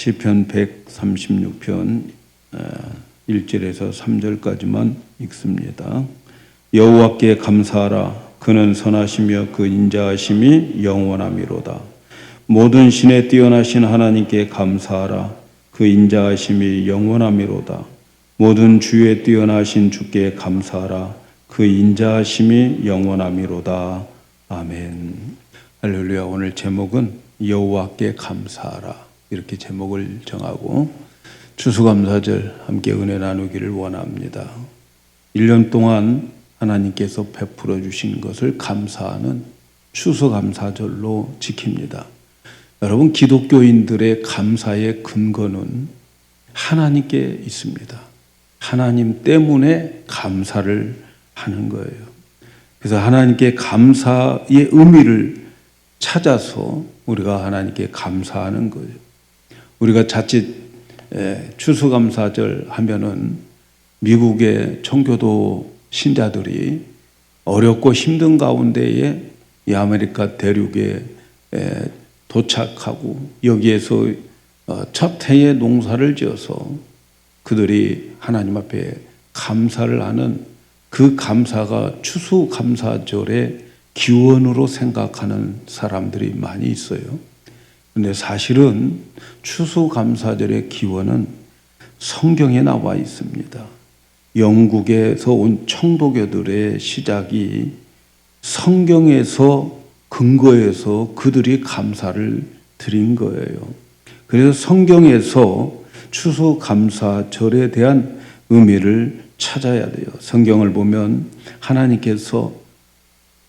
시편 136편 1절에서 3절까지만 읽습니다. 여호와께 감사하라. 그는 선하시며 그 인자하심이 영원함이로다. 모든 신에 뛰어나신 하나님께 감사하라. 그 인자하심이 영원함이로다. 모든 주에 뛰어나신 주께 감사하라. 그 인자하심이 영원함이로다. 아멘. 할렐루야. 오늘 제목은 여호와께 감사하라, 이렇게 제목을 정하고 추수감사절 함께 은혜 나누기를 원합니다. 1년 동안 하나님께서 베풀어 주신 것을 감사하는 추수감사절로 지킵니다. 여러분, 기독교인들의 감사의 근거는 하나님께 있습니다. 하나님 때문에 감사를 하는 거예요. 그래서 하나님께 감사의 의미를 찾아서 우리가 하나님께 감사하는 거예요. 우리가 자칫 추수감사절 하면은 미국의 청교도 신자들이 어렵고 힘든 가운데에 이 아메리카 대륙에 도착하고 여기에서 첫 해의 농사를 지어서 그들이 하나님 앞에 감사를 하는 그 감사가 추수감사절의 기원으로 생각하는 사람들이 많이 있어요. 그런데 사실은 추수감사절의 기원은 성경에 나와 있습니다. 영국에서 온 청도교들의 시작이 성경에서 근거해서 그들이 감사를 드린 거예요. 그래서 성경에서 추수감사절에 대한 의미를 찾아야 돼요. 성경을 보면 하나님께서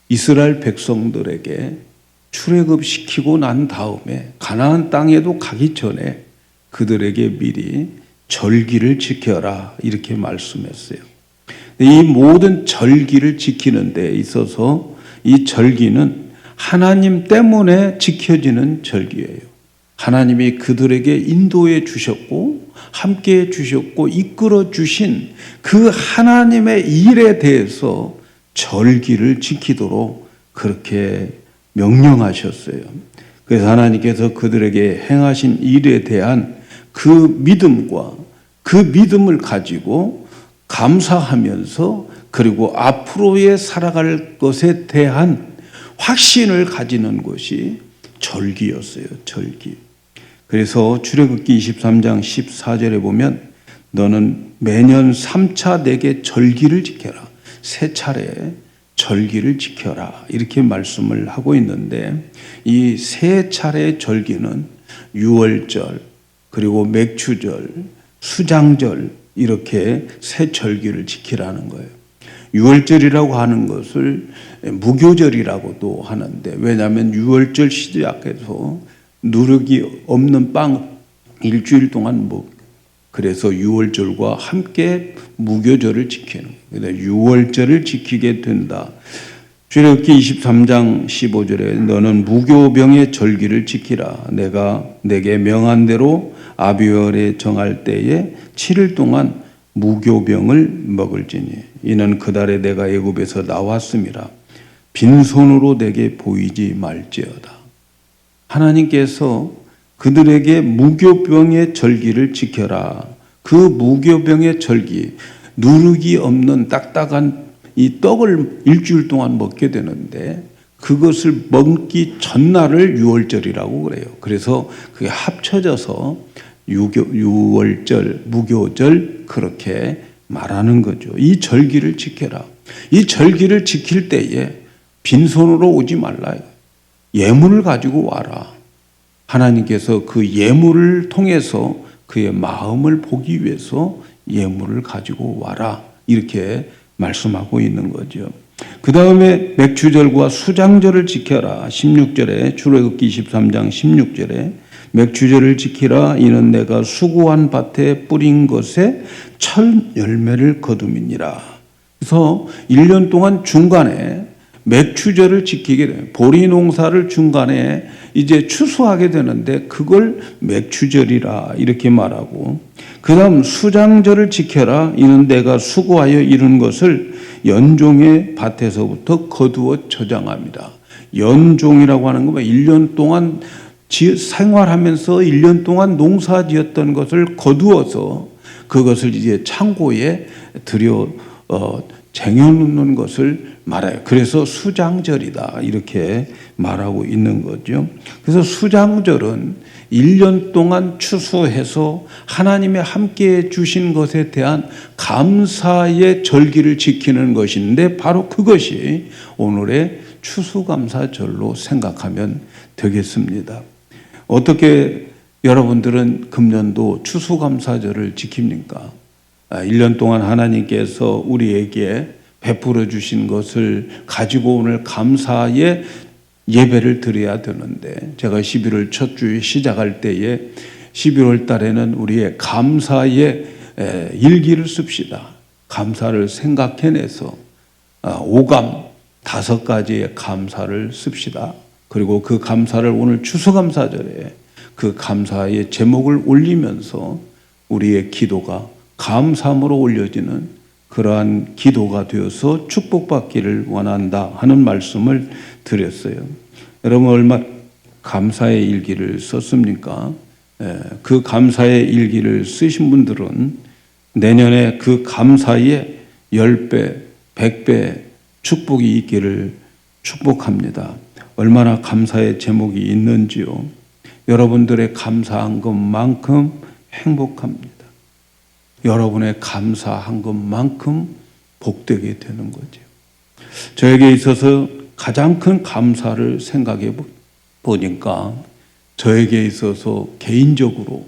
이스라엘 백성들에게 출애굽시키고 난 다음에 가나안 땅에도 가기 전에 그들에게 미리 절기를 지켜라, 이렇게 말씀했어요. 이 모든 절기를 지키는 데 있어서 이 절기는 하나님 때문에 지켜지는 절기예요. 하나님이 그들에게 인도해 주셨고 함께해 주셨고 이끌어 주신 그 하나님의 일에 대해서 절기를 지키도록 그렇게 명령하셨어요. 그래서 하나님께서 그들에게 행하신 일에 대한 그 믿음과 그 믿음을 가지고 감사하면서 그리고 앞으로의 살아갈 것에 대한 확신을 가지는 것이 절기였어요. 절기. 그래서 출애굽기 23장 14절에 보면 너는 매년 3차 내게 절기를 지켜라. 세 차례 절기를 지켜라, 이렇게 말씀을 하고 있는데 이 세 차례 절기는 유월절, 그리고 맥추절, 수장절, 이렇게 세 절기를 지키라는 거예요. 유월절이라고 하는 것을 무교절이라고도 하는데, 왜냐하면 유월절 시작해서 누룩이 없는 빵 일주일 동안 먹고, 그래서 유월절과 함께 무교절을 지키는 거예요. 유월절을 지키게 된다. 출애굽기 23장 15절에 너는 무교병의 절기를 지키라. 내가 내게 명한 대로 아비월에 정할 때에 7일 동안 무교병을 먹을지니 이는 그달에 내가 애굽에서 나왔음이라. 빈손으로 내게 보이지 말지어다. 하나님께서 그들에게 무교병의 절기를 지켜라. 그 무교병의 절기, 누룩이 없는 딱딱한 이 떡을 일주일 동안 먹게 되는데 그것을 먹기 전날을 유월절이라고 그래요. 그래서 그게 합쳐져서 유월절, 무교절, 그렇게 말하는 거죠. 이 절기를 지켜라. 이 절기를 지킬 때에 빈손으로 오지 말라요. 예물을 가지고 와라. 하나님께서 그 예물을 통해서 그의 마음을 보기 위해서 예물을 가지고 와라, 이렇게 말씀하고 있는 거죠. 그 다음에 맥추절과 수장절을 지켜라. 16절에 출애굽기 23장 16절에 맥추절을 지키라. 이는 내가 수고한 밭에 뿌린 것에 첫 열매를 거둠이니라. 그래서 1년 동안 중간에 맥추절을 지키게 돼요. 보리 농사를 중간에 이제 추수하게 되는데 그걸 맥추절이라, 이렇게 말하고, 그 다음 수장절을 지켜라. 이는 내가 수고하여 이룬 것을 연종의 밭에서부터 거두어 저장합니다. 연종이라고 하는 건 1년 동안 생활하면서 1년 동안 농사 지었던 것을 거두어서 그것을 이제 창고에 쟁여놓는 것을 말해요. 그래서 수장절이다 이렇게 말하고 있는 거죠. 그래서 수장절은 1년 동안 추수해서 하나님의 함께해 주신 것에 대한 감사의 절기를 지키는 것인데 바로 그것이 오늘의 추수감사절로 생각하면 되겠습니다. 어떻게 여러분들은 금년도 추수감사절을 지킵니까? 1년 동안 하나님께서 우리에게 베풀어 주신 것을 가지고 오늘 감사의 예배를 드려야 되는데, 제가 11월 첫 주에 시작할 때에 11월 달에는 우리의 감사의 일기를 씁시다. 감사를 생각해내서 오감 5가지의 감사를 씁시다. 그리고 그 감사를 오늘 추수감사절에 그 감사의 제목을 올리면서 우리의 기도가 감사함으로 올려지는 그러한 기도가 되어서 축복받기를 원한다 하는 말씀을 드렸어요. 여러분 얼마 감사의 일기를 썼습니까? 그 감사의 일기를 쓰신 분들은 내년에 그 감사의 10배, 100배 축복이 있기를 축복합니다. 얼마나 감사의 제목이 있는지요. 여러분들의 감사한 것만큼 행복합니다. 여러분의 감사한 것만큼 복되게 되는 거죠. 저에게 있어서 가장 큰 감사를 생각해 보니까 저에게 있어서 개인적으로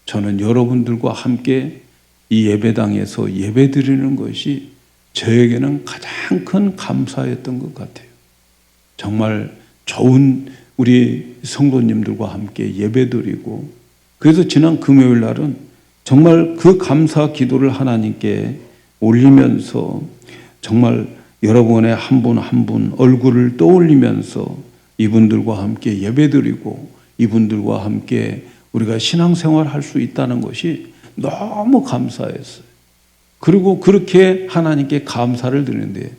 저는 여러분들과 함께 이 예배당에서 예배드리는 것이 저에게는 가장 큰 감사였던 것 같아요. 정말 좋은 우리 성도님들과 함께 예배드리고, 그래서 지난 금요일 날은 정말 그 감사 기도를 하나님께 올리면서 정말 여러분의 한 분 한 분 얼굴을 떠올리면서 이분들과 함께 예배드리고 이분들과 함께 우리가 신앙생활 할 수 있다는 것이 너무 감사했어요. 그리고 그렇게 하나님께 감사를 드리는데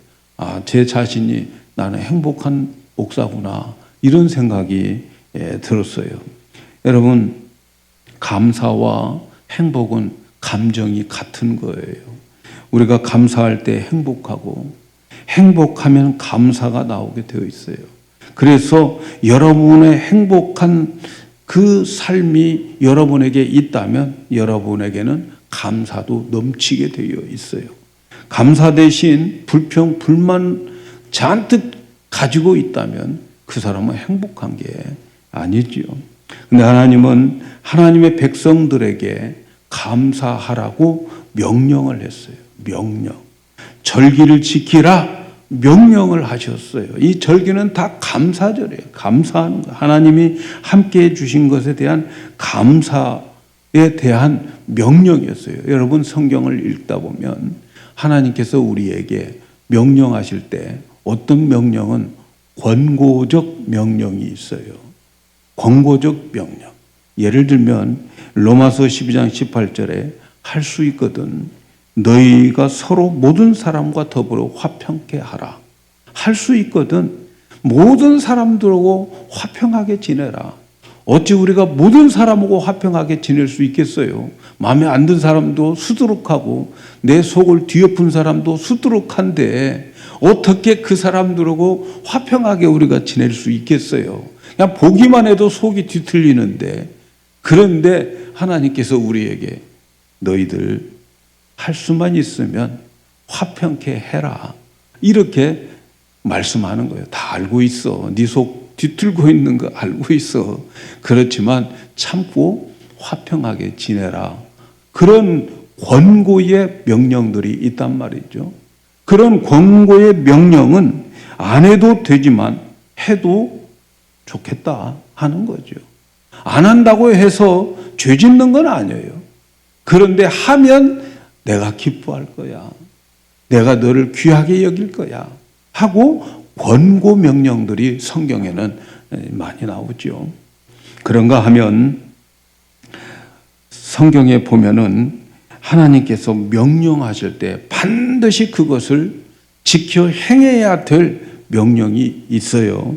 제 자신이 나는 행복한 목사구나 이런 생각이 들었어요. 여러분, 감사와 행복은 감정이 같은 거예요. 우리가 감사할 때 행복하고 행복하면 감사가 나오게 되어 있어요. 그래서 여러분의 행복한 그 삶이 여러분에게 있다면 여러분에게는 감사도 넘치게 되어 있어요. 감사 대신 불평, 불만 잔뜩 가지고 있다면 그 사람은 행복한 게 아니지요. 근데 하나님은 하나님의 백성들에게 감사하라고 명령을 했어요. 명령. 절기를 지키라 명령을 하셨어요. 이 절기는 다 감사절이에요. 감사하는 거. 하나님이 함께 해주신 것에 대한 감사에 대한 명령이었어요. 여러분 성경을 읽다 보면 하나님께서 우리에게 명령하실 때 어떤 명령은 권고적 명령이 있어요. 권고적 명령. 예를 들면 로마서 12장 18절에 할 수 있거든 너희가 서로 모든 사람과 더불어 화평케 하라. 할 수 있거든 모든 사람들하고 화평하게 지내라. 어찌 우리가 모든 사람하고 화평하게 지낼 수 있겠어요? 마음에 안 든 사람도 수두룩하고 내 속을 뒤엎은 사람도 수두룩한데 어떻게 그 사람들하고 화평하게 우리가 지낼 수 있겠어요? 그냥 보기만 해도 속이 뒤틀리는데, 그런데 하나님께서 우리에게 너희들 할 수만 있으면 화평케 해라 이렇게 말씀하는 거예요. 다 알고 있어. 네 속 뒤틀고 있는 거 알고 있어. 그렇지만 참고 화평하게 지내라. 그런 권고의 명령들이 있단 말이죠. 그런 권고의 명령은 안 해도 되지만 해도 좋겠다 하는 거죠. 안 한다고 해서 죄 짓는 건 아니에요. 그런데 하면 내가 기뻐할 거야. 내가 너를 귀하게 여길 거야. 하고 권고 명령들이 성경에는 많이 나오죠. 그런가 하면 성경에 보면은 하나님께서 명령하실 때 반드시 그것을 지켜 행해야 될 명령이 있어요.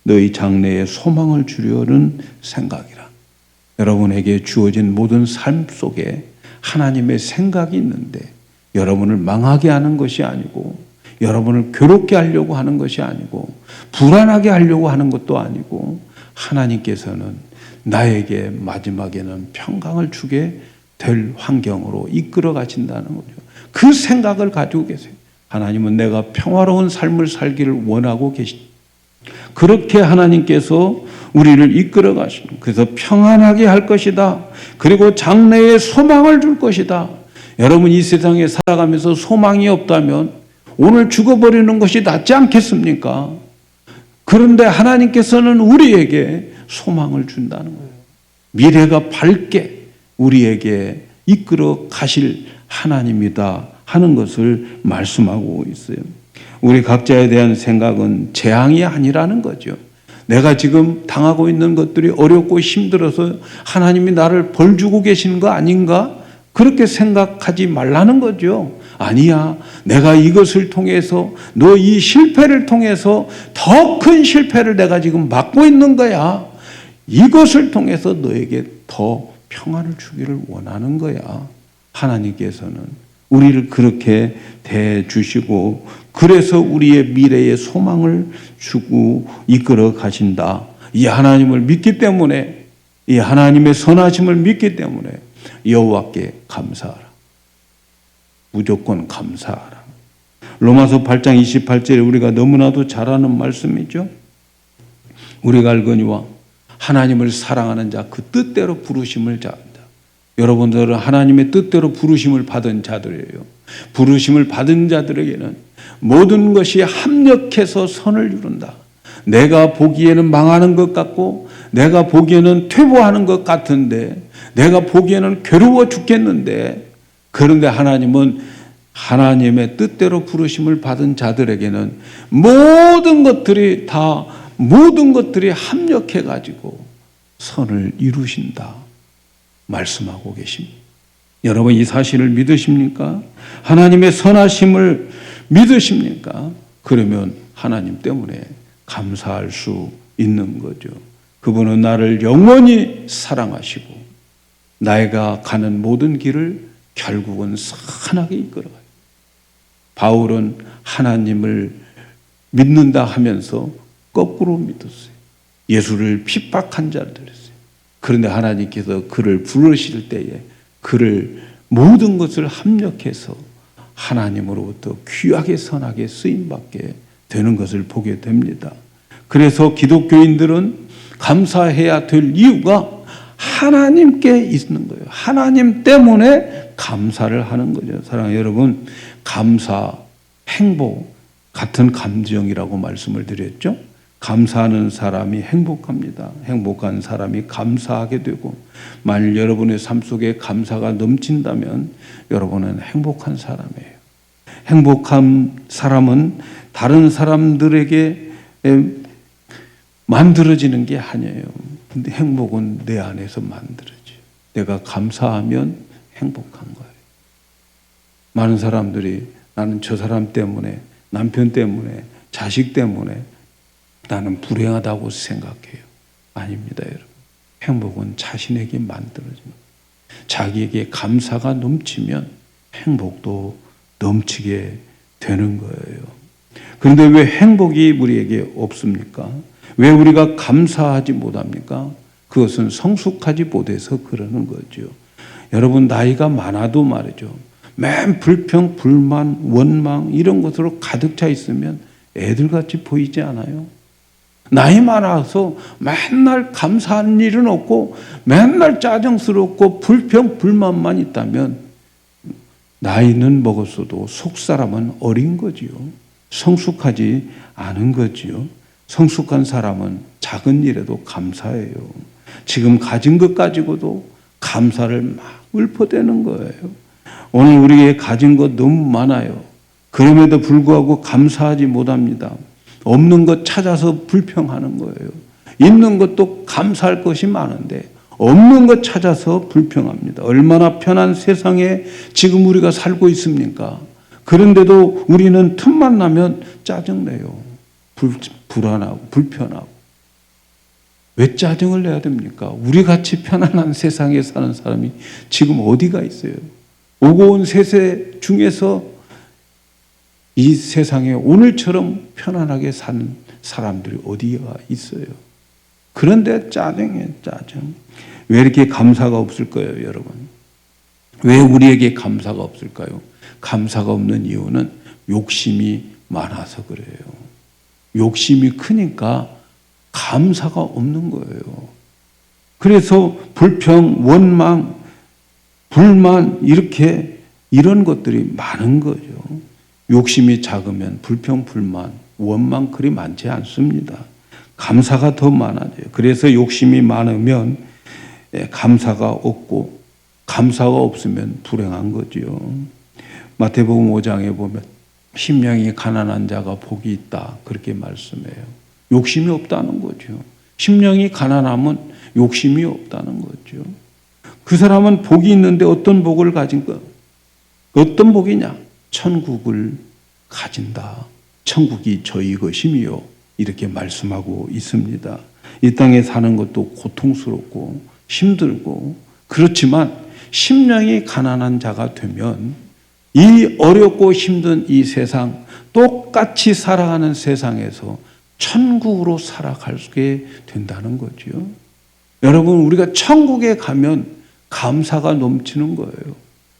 너희 장래에 소망을 주려는 생각이라. 여러분에게 주어진 모든 삶 속에 하나님의 생각이 있는데 여러분을 망하게 하는 것이 아니고 여러분을 괴롭게 하려고 하는 것이 아니고 불안하게 하려고 하는 것도 아니고 하나님께서는 나에게 마지막에는 평강을 주게 될 환경으로 이끌어 가신다는 거죠. 그 생각을 가지고 계세요. 하나님은 내가 평화로운 삶을 살기를 원하고 계십니다. 그렇게 하나님께서 우리를 이끌어 가시는, 그래서 평안하게 할 것이다. 그리고 장래에 소망을 줄 것이다. 여러분 이 세상에 살아가면서 소망이 없다면 오늘 죽어버리는 것이 낫지 않겠습니까? 그런데 하나님께서는 우리에게 소망을 준다는 거예요. 미래가 밝게 우리에게 이끌어 가실 하나님이다 하는 것을 말씀하고 있어요. 우리 각자에 대한 생각은 재앙이 아니라는 거죠. 내가 지금 당하고 있는 것들이 어렵고 힘들어서 하나님이 나를 벌 주고 계시는 거 아닌가? 그렇게 생각하지 말라는 거죠. 아니야. 내가 이것을 통해서 너 이 실패를 통해서 더 큰 실패를 내가 지금 맞고 있는 거야. 이것을 통해서 너에게 더 평안을 주기를 원하는 거야. 하나님께서는 우리를 그렇게 대해주시고 그래서 우리의 미래의 소망을 주고 이끌어 가신다. 이 하나님을 믿기 때문에, 이 하나님의 선하심을 믿기 때문에 여호와께 감사하라. 무조건 감사하라. 로마서 8장 28절에 우리가 너무나도 잘 아는 말씀이죠. 우리가 알거니와 하나님을 사랑하는 자 그 뜻대로 부르심을 자한다. 여러분들은 하나님의 뜻대로 부르심을 받은 자들이에요. 부르심을 받은 자들에게는 모든 것이 합력해서 선을 이룬다. 내가 보기에는 망하는 것 같고 내가 보기에는 퇴보하는 것 같은데 내가 보기에는 괴로워 죽겠는데 그런데 하나님은 하나님의 뜻대로 부르심을 받은 자들에게는 모든 것들이 합력해 가지고 선을 이루신다 말씀하고 계십니다. 여러분 이 사실을 믿으십니까? 하나님의 선하심을 믿으십니까? 그러면 하나님 때문에 감사할 수 있는 거죠. 그분은 나를 영원히 사랑하시고 내가 가는 모든 길을 결국은 선하게 이끌어가요. 바울은 하나님을 믿는다 하면서 거꾸로 믿었어요. 예수를 핍박한 자들이었어요. 그런데 하나님께서 그를 부르실 때에 그를 모든 것을 합력해서 하나님으로부터 귀하게 선하게 쓰임받게 되는 것을 보게 됩니다. 그래서 기독교인들은 감사해야 될 이유가 하나님께 있는 거예요. 하나님 때문에 감사를 하는 거죠. 사랑하는 여러분, 감사, 행복 같은 감정이라고 말씀을 드렸죠. 감사하는 사람이 행복합니다. 행복한 사람이 감사하게 되고 만일 여러분의 삶 속에 감사가 넘친다면 여러분은 행복한 사람이에요. 행복한 사람은 다른 사람들에게 만들어지는 게 아니에요. 근데 행복은 내 안에서 만들어져요. 내가 감사하면 행복한 거예요. 많은 사람들이 나는 저 사람 때문에, 남편 때문에, 자식 때문에 나는 불행하다고 생각해요. 아닙니다, 여러분. 행복은 자신에게 만들어집니다. 자기에게 감사가 넘치면 행복도 넘치게 되는 거예요. 그런데 왜 행복이 우리에게 없습니까? 왜 우리가 감사하지 못합니까? 그것은 성숙하지 못해서 그러는 거죠. 여러분 나이가 많아도 말이죠. 맨 불평, 불만, 원망 이런 것으로 가득 차 있으면 애들같이 보이지 않아요? 나이 많아서 맨날 감사하는 일은 없고 맨날 짜증스럽고 불평, 불만만 있다면 나이는 먹었어도 속사람은 어린 거지요. 성숙하지 않은 거지요. 성숙한 사람은 작은 일에도 감사해요. 지금 가진 것 가지고도 감사를 막 읊어대는 거예요. 오늘 우리에게 가진 것 너무 많아요. 그럼에도 불구하고 감사하지 못합니다. 없는 것 찾아서 불평하는 거예요. 있는 것도 감사할 것이 많은데 없는 것 찾아서 불평합니다. 얼마나 편한 세상에 지금 우리가 살고 있습니까? 그런데도 우리는 틈만 나면 짜증내요. 불안하고 불편하고 왜 짜증을 내야 됩니까? 우리같이 편안한 세상에 사는 사람이 지금 어디가 있어요? 오고 온 세세 중에서 이 세상에 오늘처럼 편안하게 사는 사람들이 어디가 있어요? 그런데 짜증이에요, 짜증. 왜 이렇게 감사가 없을 거예요, 여러분? 왜 우리에게 감사가 없을까요? 감사가 없는 이유는 욕심이 많아서 그래요. 욕심이 크니까 감사가 없는 거예요. 그래서 불평, 원망, 불만 이런 것들이 많은 거죠. 욕심이 작으면 불평, 불만, 원망 그리 많지 않습니다. 감사가 더 많아져요. 그래서 욕심이 많으면 감사가 없고 감사가 없으면 불행한 거죠. 마태복음 5장에 보면 심령이 가난한 자가 복이 있다 그렇게 말씀해요. 욕심이 없다는 거죠. 심령이 가난하면 욕심이 없다는 거죠. 그 사람은 복이 있는데 어떤 복을 가진 거? 어떤 복이냐? 천국을 가진다. 천국이 저희 것임이요. 이렇게 말씀하고 있습니다. 이 땅에 사는 것도 고통스럽고 힘들고 그렇지만 심령이 가난한 자가 되면 이 어렵고 힘든 이 세상, 똑같이 살아가는 세상에서 천국으로 살아가게 된다는 거죠. 여러분, 우리가 천국에 가면 감사가 넘치는 거예요.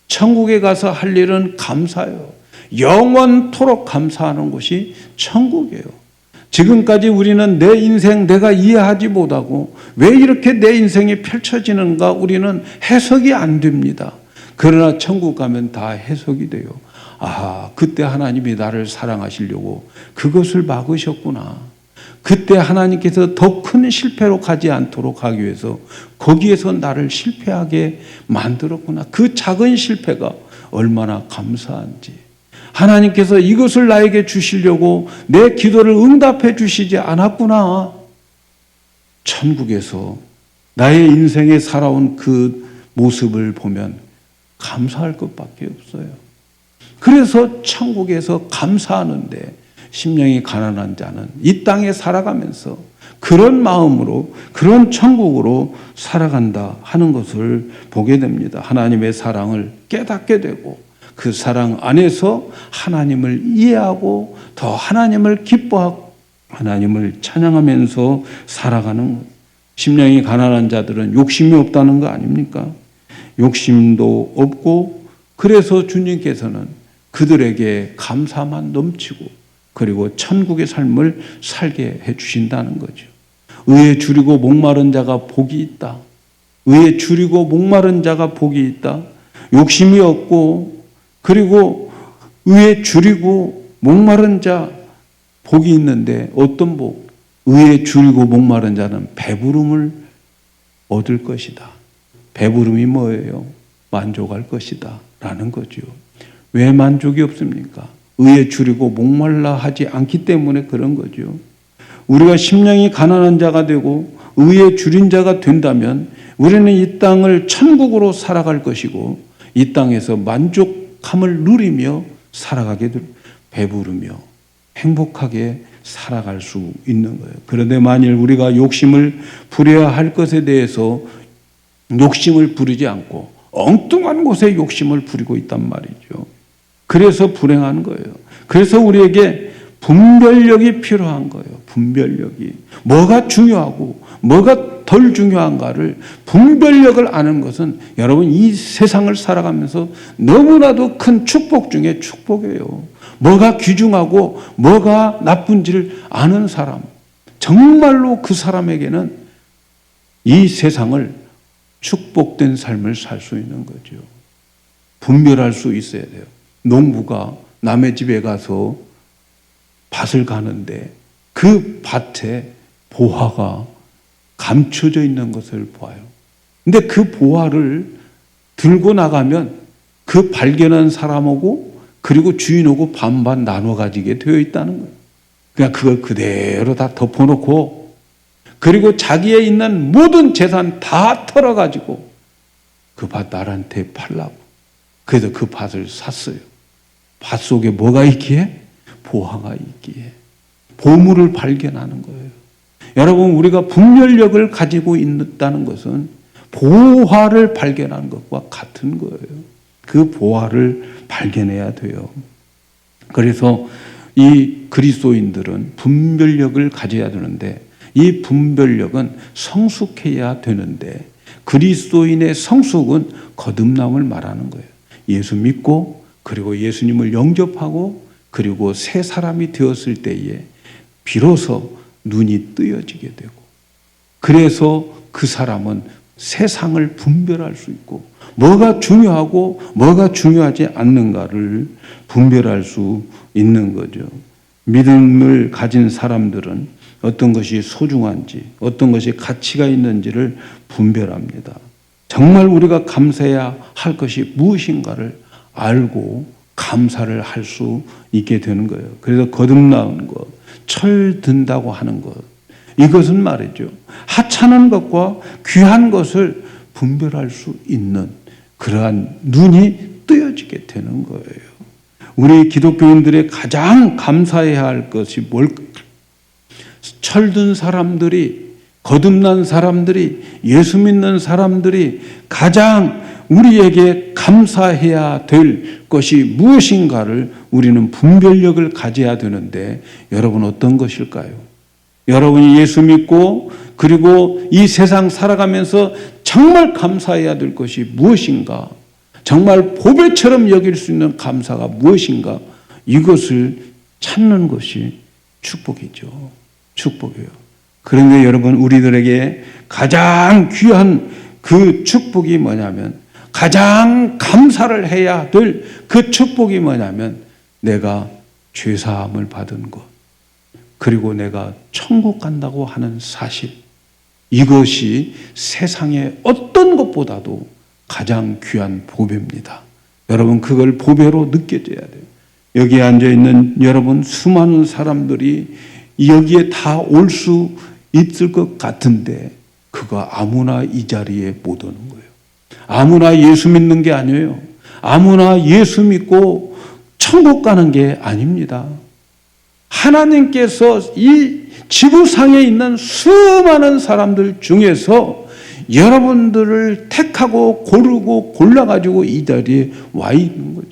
천국에 가서 할 일은 감사예요. 영원토록 감사하는 곳이 천국이에요. 지금까지 우리는 내 인생 내가 이해하지 못하고 왜 이렇게 내 인생이 펼쳐지는가 우리는 해석이 안 됩니다. 그러나 천국 가면 다 해석이 돼요. 아, 그때 하나님이 나를 사랑하시려고 그것을 막으셨구나. 그때 하나님께서 더 큰 실패로 가지 않도록 하기 위해서 거기에서 나를 실패하게 만들었구나. 그 작은 실패가 얼마나 감사한지. 하나님께서 이것을 나에게 주시려고 내 기도를 응답해 주시지 않았구나. 천국에서 나의 인생에 살아온 그 모습을 보면 감사할 것밖에 없어요. 그래서 천국에서 감사하는데 심령이 가난한 자는 이 땅에 살아가면서 그런 마음으로 그런 천국으로 살아간다 하는 것을 보게 됩니다. 하나님의 사랑을 깨닫게 되고 그 사랑 안에서 하나님을 이해하고 더 하나님을 기뻐하고 하나님을 찬양하면서 살아가는 것. 심령이 가난한 자들은 욕심이 없다는 거 아닙니까? 욕심도 없고 그래서 주님께서는 그들에게 감사만 넘치고 그리고 천국의 삶을 살게 해주신다는 거죠. 의에 줄이고 목마른 자가 복이 있다. 의에 줄이고 목마른 자가 복이 있다. 욕심이 없고 그리고 의에 줄이고 목마른 자 복이 있는데 어떤 복? 의에 줄이고 목마른 자는 배부름을 얻을 것이다. 배부름이 뭐예요? 만족할 것이다 라는 거죠. 왜 만족이 없습니까? 의에 줄이고 목말라 하지 않기 때문에 그런 거죠. 우리가 심령이 가난한 자가 되고 의에 줄인 자가 된다면 우리는 이 땅을 천국으로 살아갈 것이고 이 땅에서 만족함을 누리며 살아가게 될 배부르며 행복하게 살아갈 수 있는 거예요. 그런데 만일 우리가 욕심을 부려야 할 것에 대해서 욕심을 부리지 않고 엉뚱한 곳에 욕심을 부리고 있단 말이죠. 그래서 불행한 거예요. 그래서 우리에게 분별력이 필요한 거예요. 분별력이. 뭐가 중요하고 뭐가 덜 중요한가를 분별력을 아는 것은 여러분 이 세상을 살아가면서 너무나도 큰 축복 중에 축복이에요. 뭐가 귀중하고 뭐가 나쁜지를 아는 사람. 정말로 그 사람에게는 이 세상을 축복된 삶을 살 수 있는 거죠. 분별할 수 있어야 돼요. 농부가 남의 집에 가서 밭을 가는데 그 밭에 보화가 감춰져 있는 것을 봐요. 근데 그 보화를 들고 나가면 그 발견한 사람하고 그리고 주인하고 반반 나눠 가지게 되어 있다는 거예요. 그냥 그걸 그대로 다 덮어놓고 그리고 자기의 있는 모든 재산 다 털어가지고 그 밭 나한테 팔라고. 그래서 그 밭을 샀어요. 밭 속에 뭐가 있기에? 보화가 있기에. 보물을 발견하는 거예요. 여러분, 우리가 분별력을 가지고 있다는 것은 보화를 발견하는 것과 같은 거예요. 그 보화를 발견해야 돼요. 그래서 이 그리스도인들은 분별력을 가져야 되는데, 이 분별력은 성숙해야 되는데, 그리스도인의 성숙은 거듭남을 말하는 거예요. 예수 믿고, 그리고 예수님을 영접하고, 그리고 새 사람이 되었을 때에 비로소 눈이 뜨여지게 되고, 그래서 그 사람은 세상을 분별할 수 있고, 뭐가 중요하고 뭐가 중요하지 않는가를 분별할 수 있는 거죠. 믿음을 가진 사람들은 어떤 것이 소중한지, 어떤 것이 가치가 있는지를 분별합니다. 정말 우리가 감사해야 할 것이 무엇인가를 알고 감사를 할 수 있게 되는 거예요. 그래서 거듭나는 것, 철든다고 하는 것, 이것은 말이죠, 하찮은 것과 귀한 것을 분별할 수 있는 그러한 눈이 뜨여지게 되는 거예요. 우리 기독교인들의 가장 감사해야 할 것이 뭘까? 철든 사람들이, 거듭난 사람들이, 예수 믿는 사람들이 가장 우리에게 감사해야 될 것이 무엇인가를 우리는 분별력을 가져야 되는데, 여러분 어떤 것일까요? 여러분이 예수 믿고 그리고 이 세상 살아가면서 정말 감사해야 될 것이 무엇인가? 정말 보배처럼 여길 수 있는 감사가 무엇인가? 이것을 찾는 것이 축복이죠. 축복이에요. 그런데 여러분, 우리들에게 가장 귀한 그 축복이 뭐냐면, 가장 감사를 해야 될 그 축복이 뭐냐면, 내가 죄사함을 받은 것, 그리고 내가 천국 간다고 하는 사실, 이것이 세상의 어떤 것보다도 가장 귀한 보배입니다. 여러분, 그걸 보배로 느껴져야 돼요. 여기에 앉아있는 여러분, 수많은 사람들이 여기에 다 올 수 있을 것 같은데, 그거 아무나 이 자리에 못 오는 거예요. 아무나 예수 믿는 게 아니에요. 아무나 예수 믿고 천국 가는 게 아닙니다. 하나님께서 이 지구상에 있는 수많은 사람들 중에서 여러분들을 택하고 고르고 골라가지고 이 자리에 와 있는 거죠.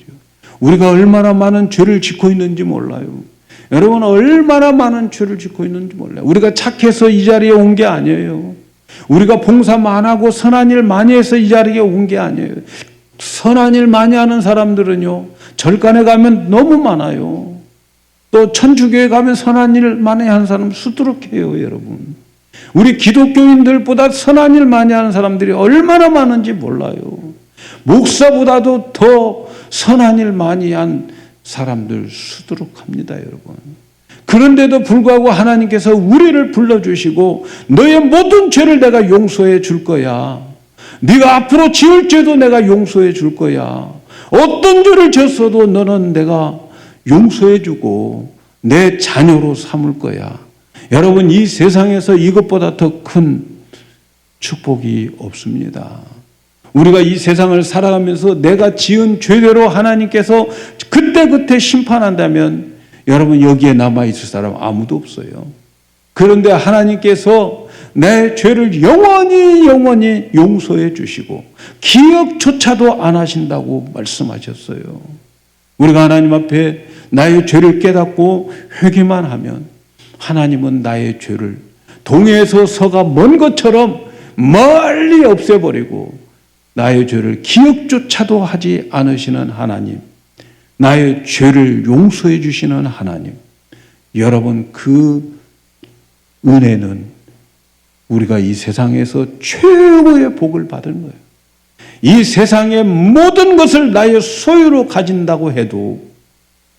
우리가 얼마나 많은 죄를 짓고 있는지 몰라요. 여러분, 얼마나 많은 죄를 짓고 있는지 몰라요. 우리가 착해서 이 자리에 온 게 아니에요. 우리가 봉사 많이 하고 선한 일 많이 해서 이 자리에 온 게 아니에요. 선한 일 많이 하는 사람들은요, 절간에 가면 너무 많아요. 또 천주교에 가면 선한 일 많이 하는 사람 수두룩해요, 여러분. 우리 기독교인들보다 선한 일 많이 하는 사람들이 얼마나 많은지 몰라요. 목사보다도 더 선한 일 많이 한 사람들 수두룩합니다, 여러분. 그런데도 불구하고 하나님께서 우리를 불러주시고, 너의 모든 죄를 내가 용서해 줄 거야. 네가 앞으로 지을 죄도 내가 용서해 줄 거야. 어떤 죄를 졌어도 너는 내가 용서해 주고 내 자녀로 삼을 거야. 여러분, 이 세상에서 이것보다 더 큰 축복이 없습니다. 우리가 이 세상을 살아가면서 내가 지은 죄대로 하나님께서 그때그때 심판한다면, 여러분, 여기에 남아있을 사람 아무도 없어요. 그런데 하나님께서 내 죄를 영원히 용서해 주시고 기억조차도 안 하신다고 말씀하셨어요. 우리가 하나님 앞에 나의 죄를 깨닫고 회개만 하면 하나님은 나의 죄를 동해에서 서가 먼 것처럼 멀리 없애버리고 나의 죄를 기억조차도 하지 않으시는 하나님, 나의 죄를 용서해 주시는 하나님, 여러분, 그 은혜는 우리가 이 세상에서 최고의 복을 받은 거예요. 이 세상의 모든 것을 나의 소유로 가진다고 해도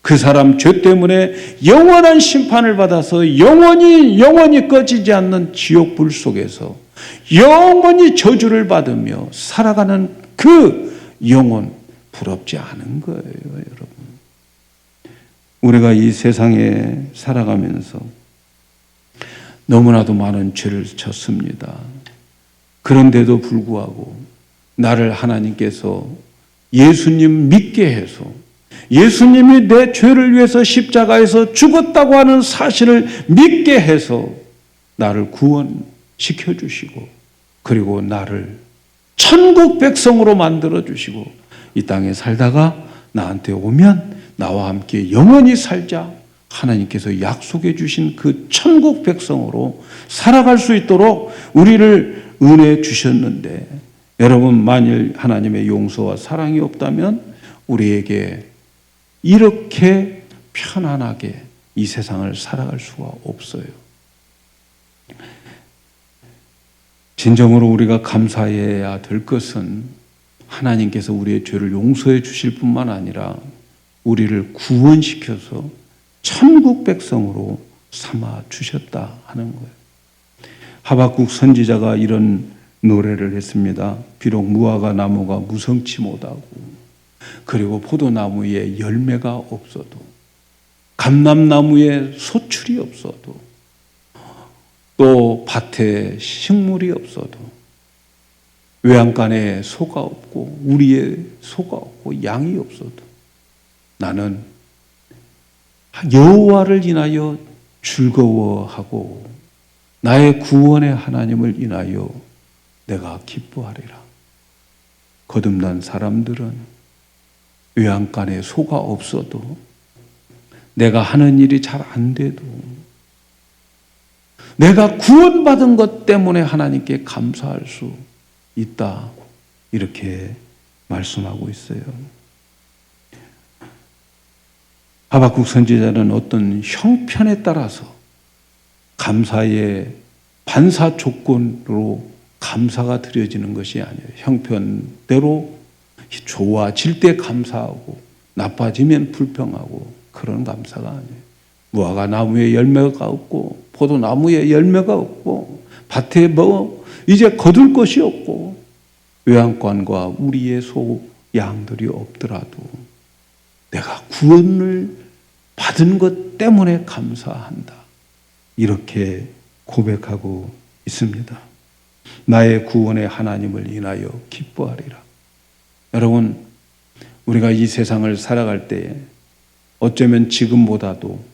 그 사람 죄 때문에 영원한 심판을 받아서 영원히 꺼지지 않는 지옥불 속에서 영원히 저주를 받으며 살아가는 그 영혼, 부럽지 않은 거예요, 여러분. 우리가 이 세상에 살아가면서 너무나도 많은 죄를 졌습니다. 그런데도 불구하고 나를 하나님께서 예수님 믿게 해서, 예수님이 내 죄를 위해서 십자가에서 죽었다고 하는 사실을 믿게 해서 나를 구원시켜 주시고 그리고 나를 천국 백성으로 만들어 주시고 이 땅에 살다가 나한테 오면 나와 함께 영원히 살자. 하나님께서 약속해 주신 그 천국 백성으로 살아갈 수 있도록 우리를 은혜 주셨는데 여러분 만일 하나님의 용서와 사랑이 없다면 우리에게 이렇게 편안하게 이 세상을 살아갈 수가 없어요. 진정으로 우리가 감사해야 될 것은 하나님께서 우리의 죄를 용서해 주실 뿐만 아니라 우리를 구원시켜서 천국 백성으로 삼아 주셨다 하는 거예요. 하박국 선지자가 이런 노래를 했습니다. 비록 무화과 나무가 무성치 못하고 그리고 포도나무에 열매가 없어도 감람나무에 소출이 없어도 또 밭에 식물이 없어도 외양간에 소가 없고 우리의 소가 없고 양이 없어도 나는 여호와를 인하여 즐거워하고 나의 구원의 하나님을 인하여 내가 기뻐하리라. 거듭난 사람들은 외양간에 소가 없어도 내가 하는 일이 잘 안 돼도 내가 구원받은 것 때문에 하나님께 감사할 수 있다. 이렇게 말씀하고 있어요. 하박국 선지자는 어떤 형편에 따라서 감사의 반사 조건으로 감사가 드려지는 것이 아니에요. 형편대로 좋아질 때 감사하고 나빠지면 불평하고 그런 감사가 아니에요. 무화과 나무에 열매가 없고 포도나무에 열매가 없고 밭에 뭐 이제 거둘 것이 없고 외양간과 우리의 소 양들이 없더라도 내가 구원을 받은 것 때문에 감사한다. 이렇게 고백하고 있습니다. 나의 구원의 하나님을 인하여 기뻐하리라. 여러분, 우리가 이 세상을 살아갈 때에 어쩌면 지금보다도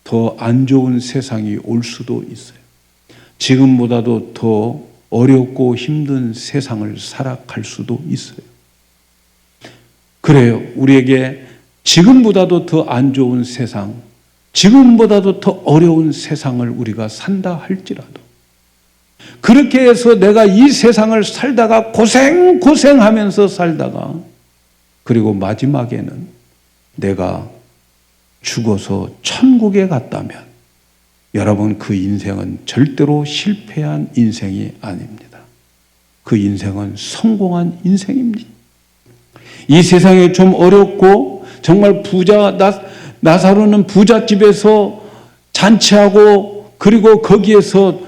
더 안 좋은 세상이 올 수도 있어요. 지금보다도 더 어렵고 힘든 세상을 살아갈 수도 있어요. 그래요. 우리에게 지금보다도 더 안 좋은 세상, 지금보다도 더 어려운 세상을 우리가 산다 할지라도 그렇게 해서 내가 이 세상을 살다가 고생하면서 살다가 그리고 마지막에는 내가 죽어서 천국에 갔다면 여러분 그 인생은 절대로 실패한 인생이 아닙니다. 그 인생은 성공한 인생입니다. 이 세상에 좀 어렵고 정말 나사로는 부잣집에서 잔치하고 그리고 거기에서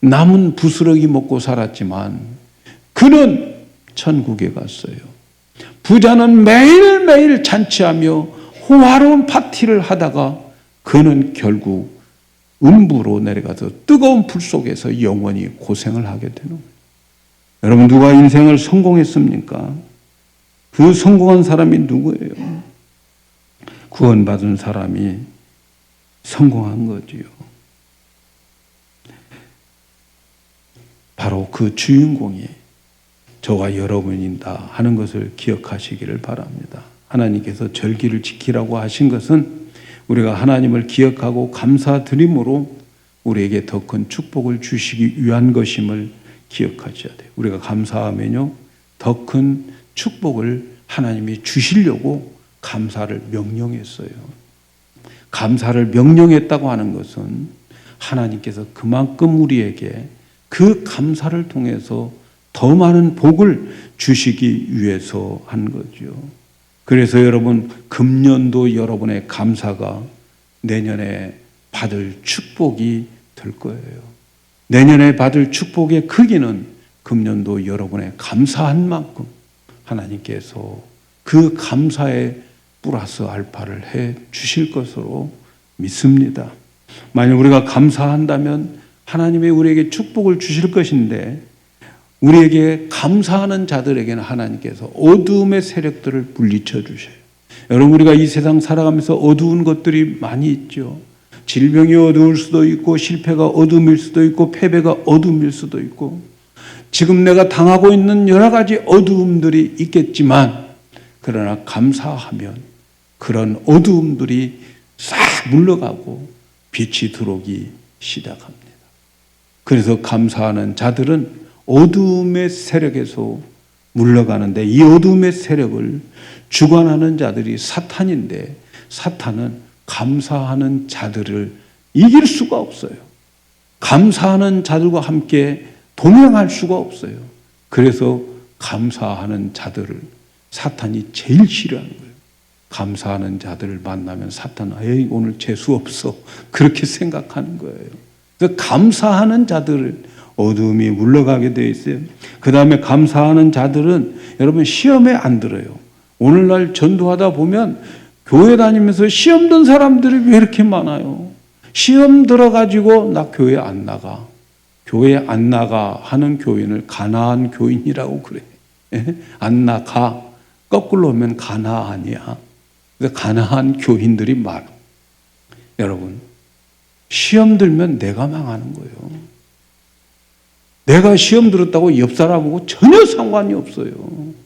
남은 부스러기 먹고 살았지만 그는 천국에 갔어요. 부자는 매일매일 잔치하며 호화로운 파티를 하다가 그는 결국 음부로 내려가서 뜨거운 불 속에서 영원히 고생을 하게 되는 거예요. 여러분 누가 인생을 성공했습니까? 그 성공한 사람이 누구예요? 구원받은 사람이 성공한 거지요. 바로 그 주인공이 저와 여러분이다 하는 것을 기억하시기를 바랍니다. 하나님께서 절기를 지키라고 하신 것은 우리가 하나님을 기억하고 감사드림으로 우리에게 더 큰 축복을 주시기 위한 것임을 기억하셔야 돼요. 우리가 감사하면요 더 큰 축복을 하나님이 주시려고 감사를 명령했어요. 감사를 명령했다고 하는 것은 하나님께서 그만큼 우리에게 그 감사를 통해서 더 많은 복을 주시기 위해서 한 거죠. 그래서 여러분 금년도 여러분의 감사가 내년에 받을 축복이 될 거예요. 내년에 받을 축복의 크기는 금년도 여러분의 감사한 만큼 하나님께서 그 감사에 플러스 알파를 해 주실 것으로 믿습니다. 만약 우리가 감사한다면 하나님이 우리에게 축복을 주실 것인데 우리에게 감사하는 자들에게는 하나님께서 어두움의 세력들을 물리쳐 주셔요. 여러분 우리가 이 세상 살아가면서 어두운 것들이 많이 있죠. 질병이 어두울 수도 있고, 실패가 어둠일 수도 있고, 패배가 어둠일 수도 있고, 지금 내가 당하고 있는 여러 가지 어두움들이 있겠지만, 그러나 감사하면 그런 어두움들이 싹 물러가고 빛이 들어오기 시작합니다. 그래서 감사하는 자들은 어두움의 세력에서 물러가는데, 이 어두움의 세력을 주관하는 자들이 사탄인데, 사탄은 감사하는 자들을 이길 수가 없어요. 감사하는 자들과 함께 동행할 수가 없어요. 그래서 감사하는 자들을 사탄이 제일 싫어하는 거예요. 감사하는 자들을 만나면 사탄은 에이, 오늘 재수 없어, 그렇게 생각하는 거예요. 그래서 감사하는 자들을 어두움이 물러가게 되어 있어요. 그 다음에 감사하는 자들은 여러분 시험에 안 들어요. 오늘날 전도하다 보면 교회 다니면서 시험 든 사람들이 왜 이렇게 많아요? 시험 들어가지고 나 교회 안 나가. 교회 안 나가 하는 교인을 가나안 교인이라고 그래. 안 나가. 거꾸로 오면 가나안이야. 그래서 가나안 교인들이 많아. 여러분, 시험 들면 내가 망하는 거예요. 내가 시험 들었다고 옆 사람하고 전혀 상관이 없어요.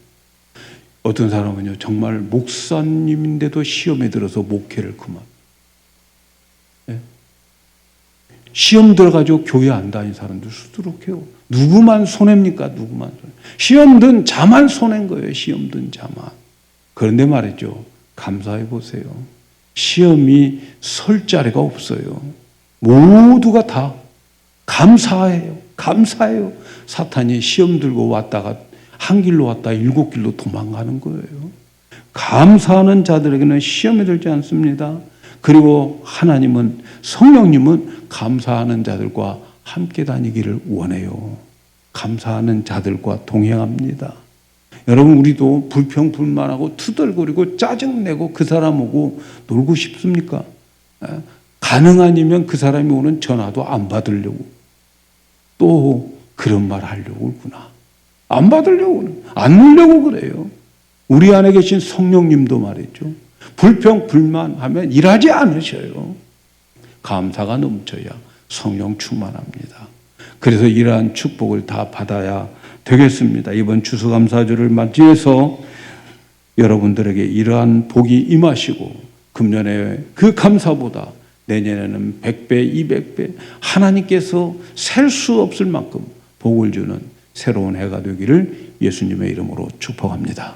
어떤 사람은요, 정말 목사님인데도 시험에 들어서 목회를 그만. 시험 들어가지고 교회 안 다닌 사람들 수두룩해요. 누구만 손해입니까? 누구만 손해. 시험 든 자만 손해인 거예요. 시험 든 자만. 그런데 말이죠, 감사해 보세요. 시험이 설 자리가 없어요. 모두가 다 감사해요. 감사해요. 사탄이 시험 들고 왔다가 한 길로 왔다 7길로 도망가는 거예요. 감사하는 자들에게는 시험이 들지 않습니다. 그리고 하나님은, 성령님은 감사하는 자들과 함께 다니기를 원해요. 감사하는 자들과 동행합니다. 여러분, 우리도 불평불만하고 투덜거리고 짜증내고 그 사람하고 놀고 싶습니까? 가능 아니면 그 사람이 오는 전화도 안 받으려고, 또 그런 말 하려고 그러구나. 안 받으려고, 안 놀려고 그래요. 우리 안에 계신 성령님도 말이죠, 불평불만하면 일하지 않으셔요. 감사가 넘쳐야 성령 충만합니다. 그래서 이러한 축복을 다 받아야 되겠습니다. 이번 추수감사주를 맞이해서 여러분들에게 이러한 복이 임하시고, 금년에 그 감사보다 내년에는 100배, 200배 하나님께서 셀 수 없을 만큼 복을 주는 새로운 해가 되기를 예수님의 이름으로 축복합니다.